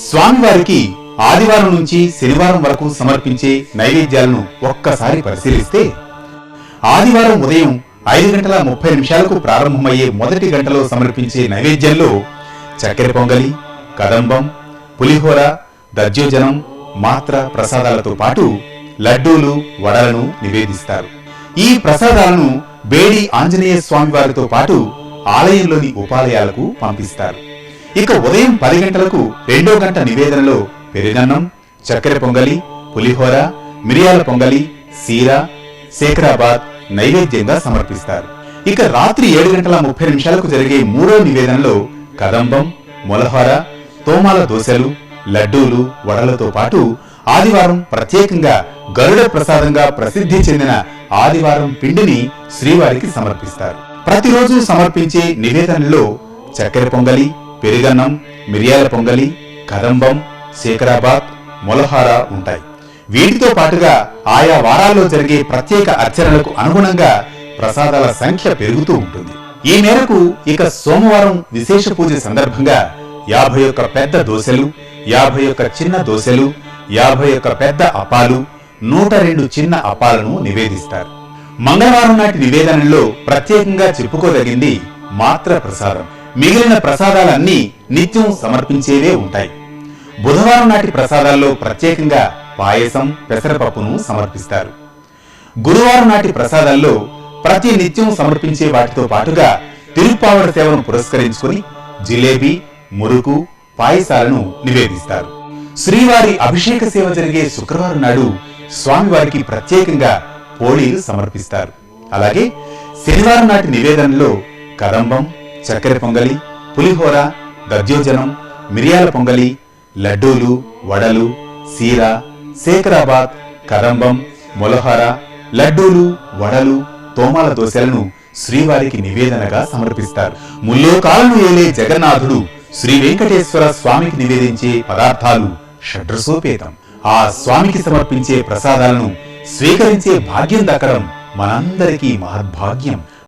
స్వామివారికి ఆదివారం నుంచి శనివారం వరకు సమర్పించే నైవేద్యాలను ఒక్కసారి పరిశీలిస్తే, ఆదివారం ఉదయం 5:30 ప్రారంభమయ్యే మొదటి గంటలో సమర్పించే నైవేద్యంలో చక్కెర పొంగలి, కదంబం, పులిహోర, దధ్యోజనం, మాత్ర ప్రసాదాలతో పాటు లడ్డూలు, వడలను నివేదిస్తారు. ఈ ప్రసాదాలను బేడి ఆంజనేయ స్వామి వారితో పాటు ఆలయంలోని ఉపాలయాలకు పంపిస్తారు. ఇక ఉదయం 10 గంటలకు 2వ గంట నివేదనలో పెరుగన్నం, చక్కెర పొంగలి, పులిహోర, మిరియాల పొంగలి, సీర, శేఖరాబాద్ నైవేద్యంగా సమర్పిస్తారు. ఇక రాత్రి 7:30 జరిగే 3వ నివేదనలో కదంబం, మొలహోర, తోమాల దోశలు, లడ్డూలు, వడలతో పాటు ఆదివారం ప్రత్యేకంగా గరుడ ప్రసాదంగా ప్రసిద్ధి చెందిన ఆదివారం పిండిని శ్రీవారికి సమర్పిస్తారు. ప్రతిరోజు సమర్పించే నివేదనలో చక్కెర పొంగలి, పెరుగన్నం, మిరియాల పొంగలి, కదంబం, శేఖరాబాద్, మొలహార ఉంటాయి. వీటితో పాటుగా ఆయా వారాల్లో జరిగే ప్రత్యేక అర్చనలకు అనుగుణంగా ప్రసాదాల సంఖ్య పెరుగుతూ ఉంటుంది. ఈ మేరకు ఇక సోమవారం విశేష పూజ సందర్భంగా 51 పెద్ద దోశలు, 51 చిన్న దోశలు, 51 పెద్ద అప్పాలు, 102 చిన్న అప్పాలను నివేదిస్తారు. మంగళవారం నాటి నివేదనలో ప్రత్యేకంగా చెప్పుకోదగింది మాత్ర ప్రసాదం. మిగిలిన ప్రసాదాలన్నీ నిత్యం సమర్పించేవే ఉంటాయి. బుధవారం నాటి ప్రసాదాల్లో ప్రత్యేకంగా పాయసం, పెసరపప్పును సమర్పిస్తారు. గురువారం నాటి ప్రసాదాల్లో ప్రతి నిత్యం సమర్పించే వాటితో పాటుగా తిరుప్పావడ సేవను పురస్కరించుకుని జిలేబీ, మురుకు, పాయసాలను నివేదిస్తారు. శ్రీవారి అభిషేక సేవ జరిగే శుక్రవారం నాడు స్వామివారికి ప్రత్యేకంగా పోళీలు సమర్పిస్తారు. అలాగే శనివారం నాటి నివేదనలో కదంబం, చక్కెర పొంగలి, పులిహోర, దధ్యోజనం, మిరియాల పొంగలి, లడ్డూలు, వడలు, సీర, శేఖరాబాద్, కదంబం, మొలహార, లడ్డూలు, వడలు, తోమాల దోశలను శ్రీవారికి నివేదనగా సమర్పిస్తారు. ముల్లోకాలను ఏలే జగన్నాథుడు శ్రీ వెంకటేశ్వర స్వామికి నివేదించే పదార్థాలు షడ్రసోపేతం. ఆ స్వామికి సమర్పించే ప్రసాదాలను స్వీకరించే భాగ్యం దక్కడం మనందరికీ మహద్భాగ్యం.